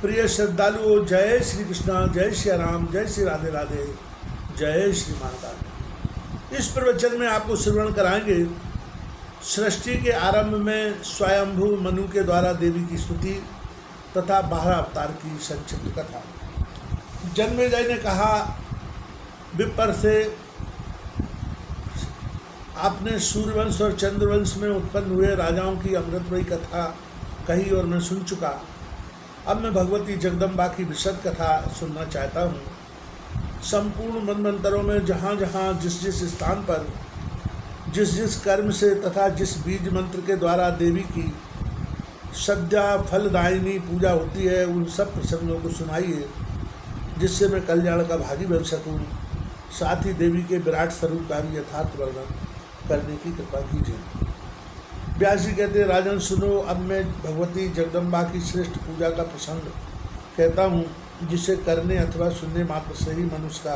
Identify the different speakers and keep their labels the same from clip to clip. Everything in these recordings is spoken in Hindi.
Speaker 1: प्रिय श्रद्धालुओं, जय श्री कृष्णा, जय श्री राम, जय श्री राधे राधे, जय श्री माता। इस प्रवचन में आपको श्रवण कराएंगे सृष्टि के आरंभ में स्वयंभू मनु के द्वारा देवी की स्तुति तथा 12 अवतार की संक्षिप्त कथा। जन्मेजय ने कहा, विप्र से आपने सूर्यवंश और चंद्रवंश में उत्पन्न हुए राजाओं की अमृतमयी कथा कही और मैं सुन चुका। अब मैं भगवती जगदम्बा की विशद कथा सुनना चाहता हूँ। संपूर्ण मनमंत्रों में जहाँ जहाँ जिस जिस स्थान पर जिस जिस कर्म से तथा जिस बीज मंत्र के द्वारा देवी की सद्या फलदायिनी पूजा होती है, उन सब प्रसंगों को सुनाइए जिससे मैं कल्याण का भागी बन सकूँ। साथ ही देवी के विराट स्वरूप का भी यथार्थ वर्णन करने की कृपा कीजिए। व्यास जी कहते हैं, राजन सुनो, अब मैं भगवती जगदम्बा की श्रेष्ठ पूजा का प्रसंग कहता हूँ, जिसे करने अथवा सुनने मात्र से ही मनुष्य का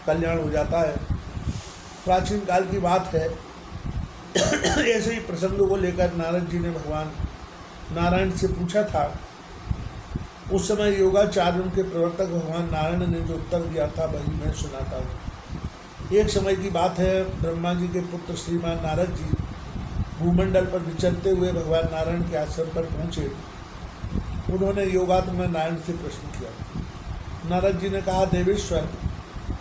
Speaker 1: कल्याण हो जाता है। प्राचीन काल की बात है, ऐसे ही प्रसंगों को लेकर नारद जी ने भगवान नारायण से पूछा था। उस समय योगाचार्यों के प्रवर्तक भगवान नारायण ने जो उत्तर दिया था वही मैं सुनाता हूँ। एक समय की बात है, ब्रह्मा जी के पुत्र श्रीमान नारद जी भूमंडल पर विचरते हुए भगवान नारायण के आश्रम पर पहुँचे। उन्होंने योगात्मा नारायण से प्रश्न किया। नारद जी ने कहा, देवेश्वर,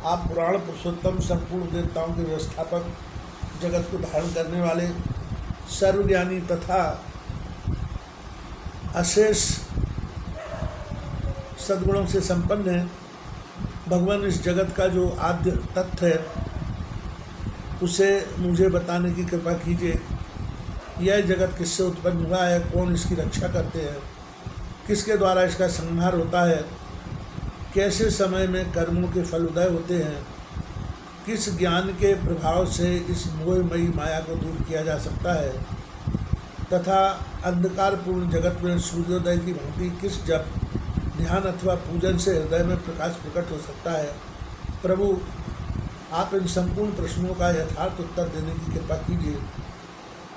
Speaker 1: आप पुराण पुरुषोत्तम, संपूर्ण देवताओं के व्यवस्थापक, जगत को धारण करने वाले, सर्वज्ञानी तथा अशेष सद्गुणों से संपन्न हैं। भगवान, इस जगत का जो आद्य तत्व है उसे मुझे बताने की कृपा कीजिए। यह जगत किससे उत्पन्न हुआ है, कौन इसकी रक्षा करते हैं, किसके द्वारा इसका संहार होता है, कैसे समय में कर्मों के फल उदय होते हैं, किस ज्ञान के प्रभाव से इस मोहमयी माया को दूर किया जा सकता है, तथा अंधकारपूर्ण जगत में सूर्योदय की भांति किस जप, ध्यान अथवा पूजन से हृदय में प्रकाश प्रकट हो सकता है। प्रभु, आप इन संपूर्ण प्रश्नों का यथार्थ उत्तर देने की कृपा कीजिए,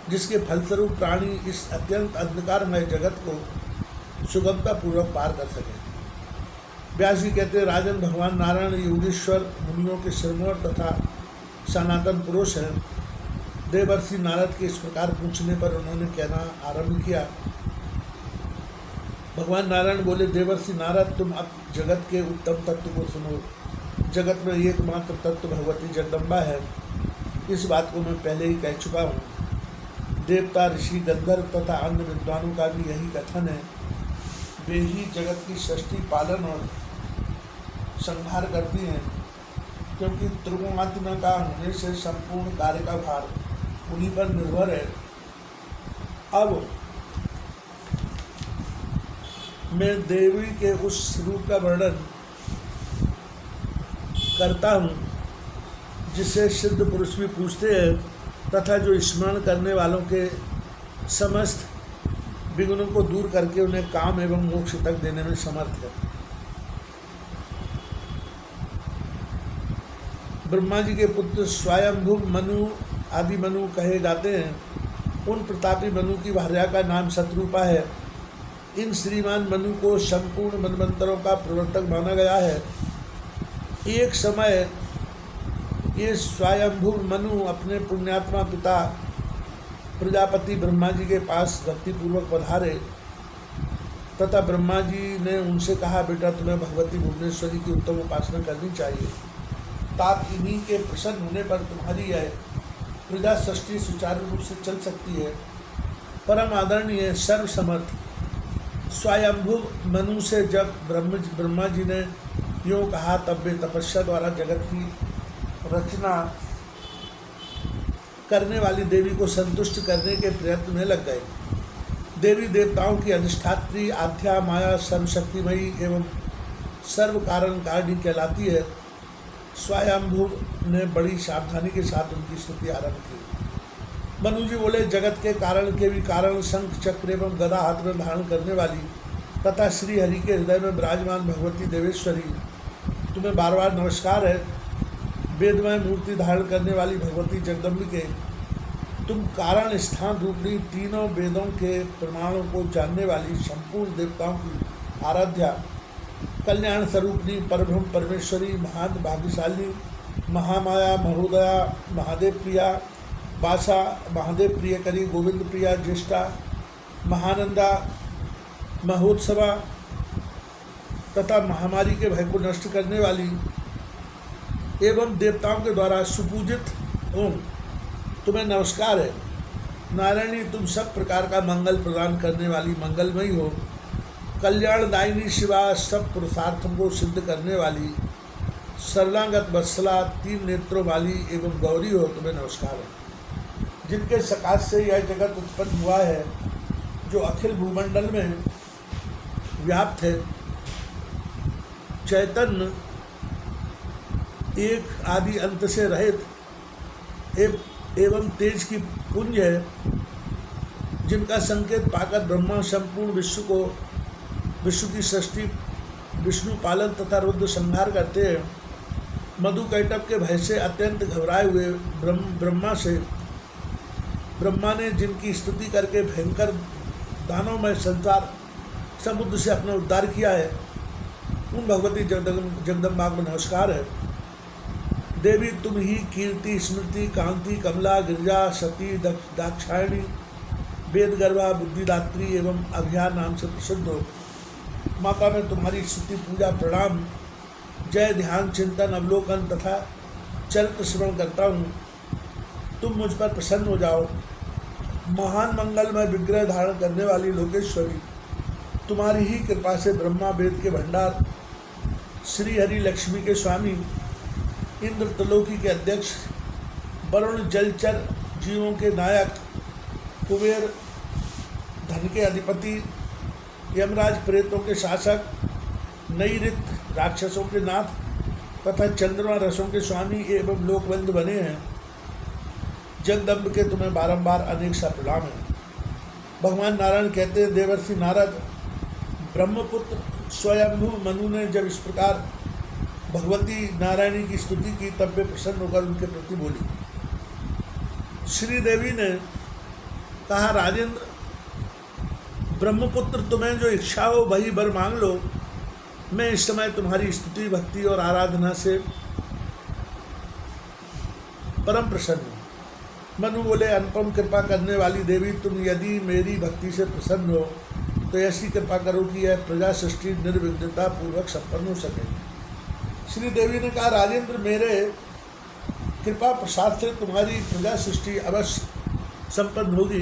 Speaker 1: जिसके फलस्वरूप प्राणी इस अत्यंत अंधकारमय जगत को सुगमतापूर्वक पार कर सके। व्यास जी कहते हैं, राजन, भगवान नारायण योगेश्वर मुनियों के सिरमौर तथा सनातन पुरुष हैं। देवर्षि नारद के इस प्रकार पूछने पर उन्होंने कहना आरंभ किया। भगवान नारायण बोले, देवर्षि नारद, तुम अब जगत के उत्तम तत्व को सुनो। जगत में एकमात्र तत्व भगवती जगदम्बा है। इस बात को मैं पहले ही कह चुका हूँ। देवता, ऋषि, गंधर्व तथा अन्य विद्वानों का भी यही कथन है। वे ही जगत की सृष्टि, पालन और संहार करती हैं, क्योंकि त्रिगुणात्मा का होने से संपूर्ण कार्य का भार उन्हीं पर निर्भर है। अब मैं देवी के उस रूप का वर्णन करता हूँ जिसे सिद्ध पुरुष भी पूछते हैं तथा जो स्मरण करने वालों के समस्त विघ्नों को दूर करके उन्हें काम एवं मोक्ष तक देने में समर्थ है। ब्रह्मा जी के पुत्र स्वयंभू मनु आदि मनु कहे जाते हैं। उन प्रतापी मनु की भार्या का नाम शत्रुपा है। इन श्रीमान मनु को संपूर्ण मनमंत्रों का प्रवर्तक माना गया है। एक समय ये स्वयंभू मनु अपने पुण्यात्मा पिता प्रजापति ब्रह्मा जी के पास भक्तिपूर्वक पधारे तथा ब्रह्मा जी ने उनसे कहा, बेटा, तुम्हें भगवती भुवनेश्वरी की उत्तम उपासना करनी चाहिए। तात इन्हीं के प्रसन्न होने पर तुम्हारी यह प्रजा सृष्टि सुचारू रूप से चल सकती है। परम आदरणीय सर्वसमर्थ स्वयंभू मनु से जब ब्रह्मा जी ने यूँ कहा, तब वे तपस्या द्वारा जगत की रचना करने वाली देवी को संतुष्ट करने के प्रयत्न में लग गए। देवी देवताओं की अधिष्ठात्री, आध्या, माया, सर्वशक्तिमयी एवं सर्व कारण कारिणी कहलाती है। स्वयंभू ने बड़ी सावधानी के साथ उनकी स्तुति आरंभ की। मनु जी बोले, जगत के कारण के भी कारण, शंख चक्र एवं गदा हाथ में धारण करने वाली तथा श्री हरि के हृदय में विराजमान भगवती देवेश्वरी, तुम्हें बार बार नमस्कार है। वेदमय मूर्ति धारण करने वाली भगवती जगदम्बिके, तुम कारण स्थान रूपी तीनों वेदों के प्रमाणों को जानने वाली, संपूर्ण देवताओं की आराध्या, कल्याण स्वरूपनी परब्रह्म परमेश्वरी, महान भाग्यशाली, महामाया महोदया, महादेव प्रिया, वासा, महादेव प्रियकरी, गोविंद प्रिया, ज्येष्ठा, महानंदा, महोत्सवा तथा महामारी के भय को नष्ट करने वाली एवं देवताओं के द्वारा सुपूजित ओम, तुम्हें नमस्कार है। नारायणी, तुम सब प्रकार का मंगल प्रदान करने वाली मंगलमयी हो। कल्याणदायिनी शिवा, सब पुरुषार्थों को सिद्ध करने वाली, शरणागत वत्सला, 3 नेत्रों वाली एवं गौरी हो, तुम्हें नमस्कार है। जिनके सकाश से यह जगत उत्पन्न हुआ है, जो अखिल भूमंडल में व्याप्त है, चैतन्य एक आदि अंत से रहित एवं तेज की पुंज है, जिनका संकेत पाकर ब्रह्मा संपूर्ण विश्व की सृष्टि, विष्णु पालन तथा रुद्र संहार करते हैं। मधु कैटभ के भय से अत्यंत घबराए हुए ब्रह्मा ने जिनकी स्तुति करके भयंकर दानवमय संसार समुद्र से अपना उद्धार किया है, उन भगवती जगदम्बा को नमस्कार है। देवी, तुम ही कीर्ति, स्मृति, कांति, कमला, गिरिजा, सती, दाक्षायणी, वेदगर्भा, बुद्धिदात्री एवं अभिया नाम से प्रसिद्ध हो। माता, मैं तुम्हारी स्तुति, पूजा, प्रणाम, जय, ध्यान, चिंतन, अवलोकन तथा चरित्र श्रवण करता हूँ। तुम मुझ पर प्रसन्न हो जाओ। महान मंगलमय विग्रह धारण करने वाली लोकेश्वरी, तुम्हारी ही कृपा से ब्रह्मा वेद के भंडार, श्री हरि लक्ष्मी के स्वामी, इंद्र त्रिलोकी के अध्यक्ष, वरुण जलचर जीवों के नायक, कुबेर धन के अधिपति, यमराज प्रेतों के शासक, नैऋत राक्षसों के नाथ तथा चंद्रमा रसों के स्वामी एवं लोकबंधु बने हैं। जगदम्ब के तुम्हें बारंबार अनेक सा प्रणाम है। भगवान नारायण कहते हैं, देवर्षि नारद, ब्रह्मपुत्र स्वयंभू मनु ने जब इस प्रकार भगवती नारायणी की स्तुति की, तब वे प्रसन्न होकर उनके प्रति बोली। श्री देवी ने कहा, राजेंद्र, ब्रह्मपुत्र, तुम्हें जो इच्छा हो वही वर मांग लो। मैं इस समय तुम्हारी स्तुति, भक्ति और आराधना से परम प्रसन्न हूँ। मनु बोले, अनुपम कृपा करने वाली देवी, तुम यदि मेरी भक्ति से प्रसन्न हो तो ऐसी कृपा करो कि यह प्रजा सृष्टि निर्विघ्नता पूर्वक संपन्न हो सके। श्री देवी ने कहा, राजेंद्र, मेरे कृपा प्रसाद से तुम्हारी प्रजा सृष्टि अवश्य संपन्न होगी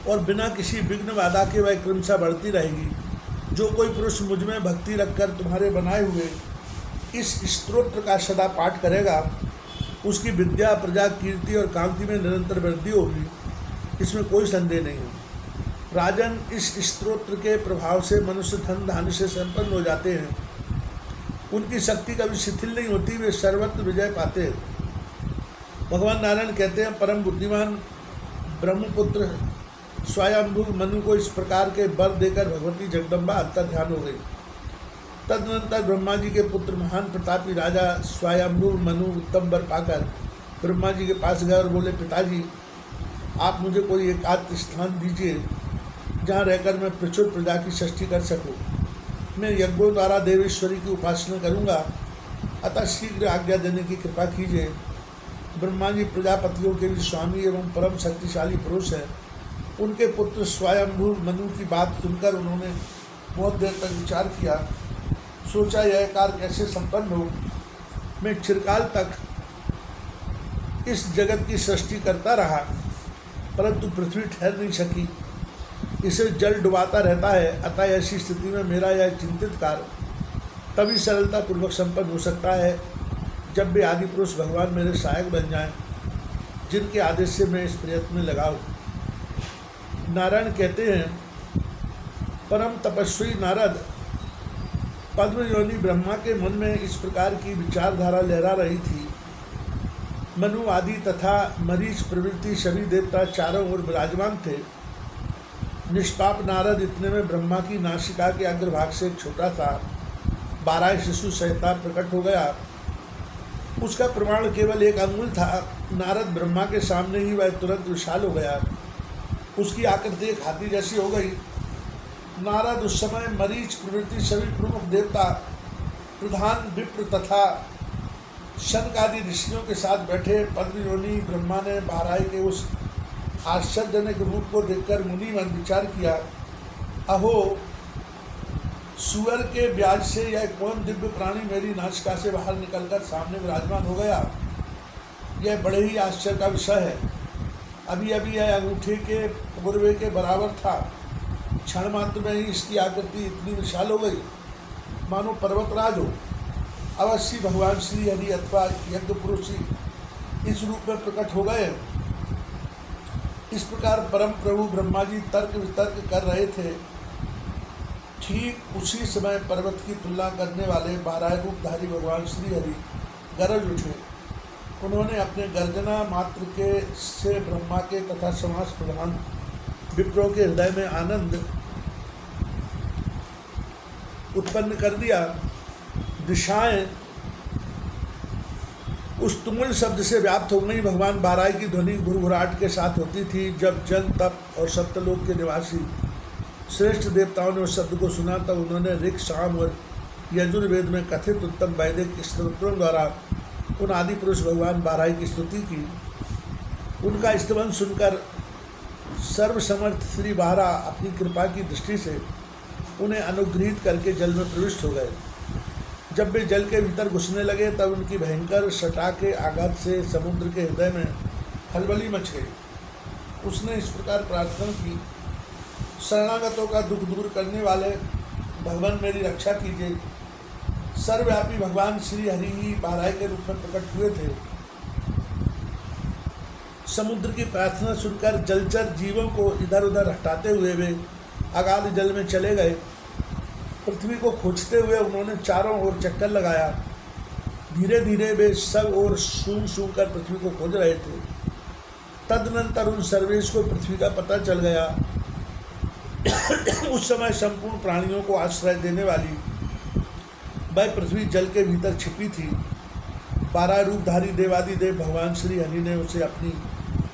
Speaker 1: और बिना किसी विघ्न बाधा के वह क्रमशः बढ़ती रहेगी। जो कोई पुरुष मुझ में भक्ति रखकर तुम्हारे बनाए हुए इस स्तोत्र का सदा पाठ करेगा, उसकी विद्या, प्रजा, कीर्ति और कांति में निरंतर वृद्धि होगी, इसमें कोई संदेह नहीं है। राजन, इस स्तोत्र के प्रभाव से मनुष्य धन धान्य से संपन्न हो जाते हैं। उनकी शक्ति कभी शिथिल नहीं होती, वे सर्वत्र विजय पाते हैं। भगवान नारायण कहते हैं, परम बुद्धिमान ब्रह्मपुत्र स्वयंभू मनु को इस प्रकार के वर देकर भगवती जगदम्बा अंतर्ध्यान हो गई। तदनंतर ब्रह्मा जी के पुत्र महान प्रतापी राजा स्वयंभू मनु उत्तम वर पाकर ब्रह्मा जी के पास गए और बोले, पिताजी, आप मुझे कोई एकांत स्थान दीजिए जहाँ रहकर मैं प्रचुर प्रजा की सृष्टि कर सकूँ। मैं यज्ञों द्वारा देवेश्वरी की उपासना करूँगा, अतः शीघ्र आज्ञा देने की कृपा कीजिए। ब्रह्मा जी प्रजापतियों के भी स्वामी एवं परम शक्तिशाली पुरुष हैं। उनके पुत्र स्वयंभू मनु की बात सुनकर उन्होंने बहुत देर तक विचार किया, सोचा यह कार्य कैसे संपन्न हो। मैं चिरकाल तक इस जगत की सृष्टि करता रहा, परंतु पृथ्वी ठहर नहीं सकी, इसे जल डुबाता रहता है। अतः ऐसी स्थिति में मेरा यह चिंतित कार्य तभी सरलतापूर्वक संपन्न हो सकता है जब वे आदि पुरुष भगवान मेरे सहायक बन जाएं, जिनके आदेश से मैं इस प्रयत्न में लगा हूँ। नारायण कहते हैं, परम तपस्वी नारद, पद्मयोनि ब्रह्मा के मन में इस प्रकार की विचारधारा लहरा रही थी। मनु आदि तथा मरीच प्रवृत्ति सभी देवता चारों ओर विराजमान थे। निष्पाप नारद इतने में ब्रह्मा की नासिका के अग्रभाग से एक छोटा सा 12 शिशु संहिता प्रकट हो गया। उसका प्रमाण केवल 1 अंगुल था। नारद ब्रह्मा के सामने ही वह तुरंत विशाल हो गया। उसकी आकृति एक हाथी जैसी हो गई नारद उस समय मरीच प्रभृति सभी प्रमुख देवता, प्रधान विप्र तथा शनक आदि ऋषियों के साथ बैठे। पद्मयोनि ब्रह्मा ने बाराई के उस आश्चर्यजनक रूप को देखकर मुनि मन विचार किया, अहो सुअर के ब्याज से यह कौन दिव्य प्राणी मेरी नासिका से बाहर निकलकर सामने विराजमान हो गया। यह बड़े ही आश्चर्य का विषय है। अभी अभी यह अंगूठे के पूर्वे के बराबर था, क्षण मात्र में ही इसकी आकृति इतनी विशाल हो गई मानो पर्वतराज हो। अवश्य भगवान श्री हरि अथवा यज्ञ पुरुष इस रूप में प्रकट हो गए। इस प्रकार परम प्रभु ब्रह्मा जी तर्क वितर्क कर रहे थे। ठीक उसी समय पर्वत की तुलना करने वाले 12 रूपधारी भगवान श्री हरि गरज उठे। उन्होंने अपने गर्जना मात्र के से ब्रह्मा के तथा समाज प्रधान विप्रों के हृदय में आनंद उत्पन्न कर दिया। दिशाएं उस तुमुल शब्द से व्याप्त हो गई। भगवान बाराई की ध्वनि घुरघुराहट के साथ होती थी। जब जल तप और सप्तलोक के निवासी श्रेष्ठ देवताओं ने उस शब्द को सुना तब उन्होंने ऋक् साम और यजुर्वेद में कथित उत्तम वैदिक स्तोत्रों द्वारा उन आदि पुरुष भगवान बाराई की स्तुति की। उनका स्तवन सुनकर सर्वसमर्थ श्री बारा अपनी कृपा की दृष्टि से उन्हें अनुग्रहित करके जल में प्रविष्ट हो गए। जब वे जल के भीतर घुसने लगे तब उनकी भयंकर सटा के आघात से समुद्र के हृदय में खलबली मच गई। उसने इस प्रकार प्रार्थना की, शरणागतों का दुख दूर करने वाले भगवान मेरी रक्षा कीजिए। सर्वव्यापी भगवान श्री हरि ही बाराई के रूप में प्रकट हुए थे। समुद्र की प्रार्थना सुनकर जलचर जीवों को इधर उधर हटाते हुए वे अगाध जल में चले गए। पृथ्वी को खोजते हुए उन्होंने चारों ओर चक्कर लगाया। धीरे धीरे वे सब ओर सूंघ सूंघ कर पृथ्वी को खोज रहे थे। तदनंतर उन सर्वेश को पृथ्वी का पता चल गया। उस समय संपूर्ण प्राणियों को आश्रय देने वाली वह पृथ्वी जल के भीतर छिपी थी। 12 रूपधारी देवादिदेव भगवान श्री हरि ने उसे अपनी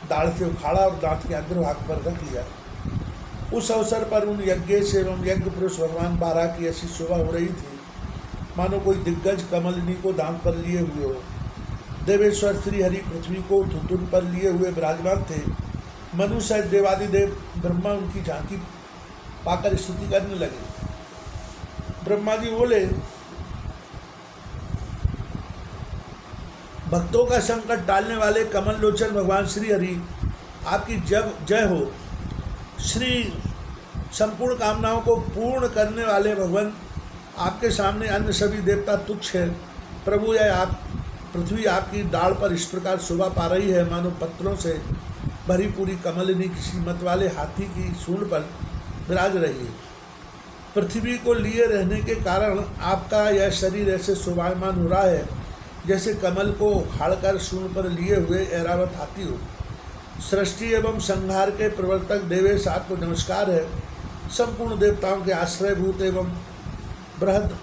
Speaker 1: दाढ़ से उखाड़ा और दांत के अग्रभाग पर रख लिया। उस अवसर पर उन यज्ञेश एवं यज्ञ पुरुष भगवान बारा की ऐसी शोभा हो रही थी मानो कोई दिग्गज कमलिनी को दांत पर लिए हुए हो। देवेश्वर श्री हरि पृथ्वी को थुतुन पर लिए हुए विराजमान थे। मनु सहित देवादिदेव ब्रह्मा उनकी झांकी पाकर स्तुति करने लगे। ब्रह्मा जी बोले, भक्तों का संकट टालने वाले कमल लोचन भगवान श्री हरि आपकी जय हो। श्री संपूर्ण कामनाओं को पूर्ण करने वाले भगवान आपके सामने अन्य सभी देवता तुच्छ है। प्रभु यह आप पृथ्वी आपकी डाल पर इस प्रकार शोभा पा रही है मानो पत्रों से भरी पूरी कमलिनी किसी मत वाले हाथी की सूंड पर विराज रही है। पृथ्वी को लिए रहने के कारण आपका यह शरीर ऐसे शोभायमान हो रहा है जैसे कमल को उखाड़कर सूंड पर लिए हुए ऐरावत हाथी हो। सृष्टि एवं संहार के प्रवर्तक देवेश आपको नमस्कार है। संपूर्ण देवताओं के आश्रयभूत एवं बृहद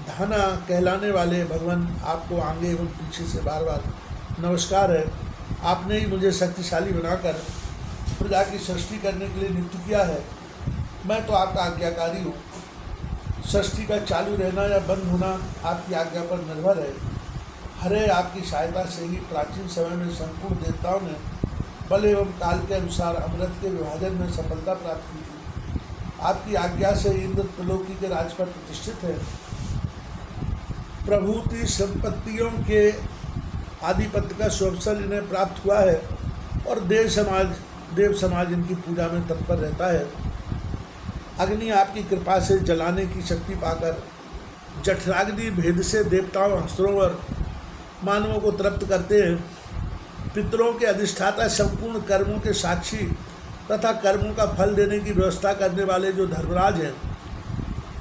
Speaker 1: धाना कहलाने वाले भगवान आपको आगे एवं पीछे से बार बार नमस्कार है। आपने ही मुझे शक्तिशाली बनाकर प्रजा की सृष्टि करने के लिए नियुक्त किया है। मैं तो आपका आज्ञाकारी हूँ। सृष्टि का चालू रहना या बंद होना आपकी आज्ञा पर निर्भर है। हरे आपकी सहायता से ही प्राचीन समय में संपूर्ण देवताओं ने बल एवं काल के अनुसार अमृत के विभाजन में सफलता प्राप्त की थी। आपकी आज्ञा से इंद्र त्रिलोकी के राज पर प्रतिष्ठित है। प्रभुति संपत्तियों के आधिपत्य का सुअवसर इन्हें प्राप्त हुआ है और देव समाज इनकी पूजा में तत्पर रहता है। अग्नि आपकी कृपा से जलाने की शक्ति पाकर जठराग्नि भेद से देवताओं, अस्त्रों और मानवों को तृप्त करते हैं। पितरों के अधिष्ठाता, संपूर्ण कर्मों के साक्षी तथा कर्मों का फल देने की व्यवस्था करने वाले जो धर्मराज हैं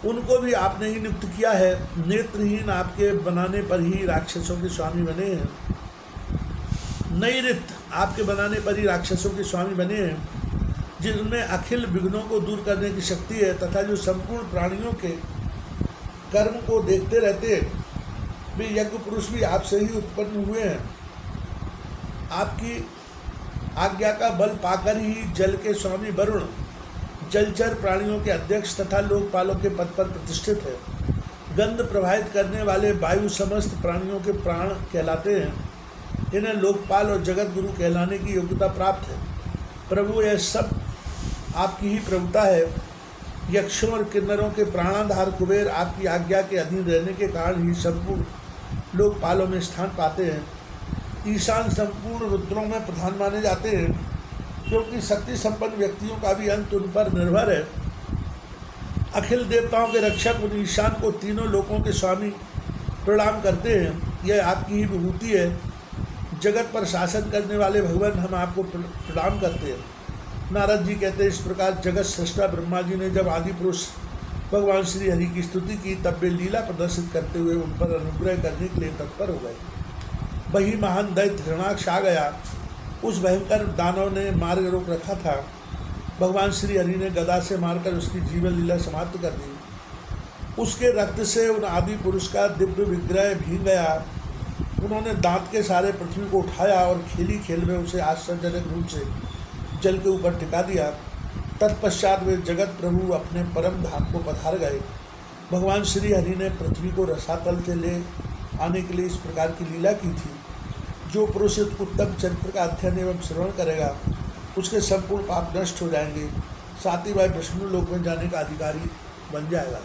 Speaker 1: उनको भी आपने ही नियुक्त किया है। नेत्रहीन आपके बनाने पर ही राक्षसों के स्वामी बने हैं। नैऋत आपके बनाने पर ही राक्षसों के स्वामी बने हैं, जिनमें अखिल विघ्नों को दूर करने की शक्ति है तथा जो संपूर्ण प्राणियों के कर्म को देखते रहते हैं। वे यज्ञ पुरुष भी आपसे ही उत्पन्न हुए हैं। आपकी आज्ञा का बल पाकर ही जल के स्वामी वरुण जलचर प्राणियों के अध्यक्ष तथा लोकपालों के पद पर प्रतिष्ठित है। गंध प्रवाहित करने वाले वायु समस्त प्राणियों के प्राण कहलाते हैं। इन्हें लोकपाल और जगत गुरु कहलाने की योग्यता प्राप्त है। प्रभु, यह सब आपकी ही प्रभुता है। यक्षों और किन्नरों के प्राणाधार कुबेर आपकी आज्ञा के अधीन रहने के कारण ही संपूर्ण लोकपालों में स्थान पाते हैं। ईशान संपूर्ण रुद्रों में प्रधान माने जाते हैं, क्योंकि शक्ति संपन्न व्यक्तियों का भी अंत उन पर निर्भर है। अखिल देवताओं के रक्षक उन ईशान को तीनों लोकों के स्वामी प्रणाम करते हैं। यह आपकी ही विभूति है। जगत पर शासन करने वाले भगवान, हम आपको प्रणाम करते हैं। नारद जी कहते हैं, इस प्रकार जगत सृष्टा ब्रह्मा जी ने जब आदि पुरुष भगवान श्री हरि की स्तुति की, तब वे लीला प्रदर्शित करते हुए उन पर अनुग्रह करने के लिए तत्पर हो गए। वही महान दैत्य हिरणाक्ष आ गया। उस भयंकर दानव ने मार्ग रोक रखा था। भगवान श्री हरि ने गदा से मारकर उसकी जीवन लीला समाप्त कर दी। उसके रक्त से उन आदि पुरुष का दिव्य विग्रह भीग गया। उन्होंने दांत के सहारे पृथ्वी को उठाया और खेली खेल में उसे आश्चर्यजनक रूप से जल के ऊपर टिका दिया। तत्पश्चात वे जगत प्रभु अपने परम धाम को पधार गए। भगवान श्री हरि ने पृथ्वी को रसातल से ले आने के लिए इस प्रकार की लीला की थी। जो पुरुष उत्तम चरित्र का अध्ययन एवं श्रवण करेगा, उसके संपूर्ण पाप नष्ट हो जाएंगे, साथ ही वह विष्णु लोक में जाने का अधिकारी बन जाएगा।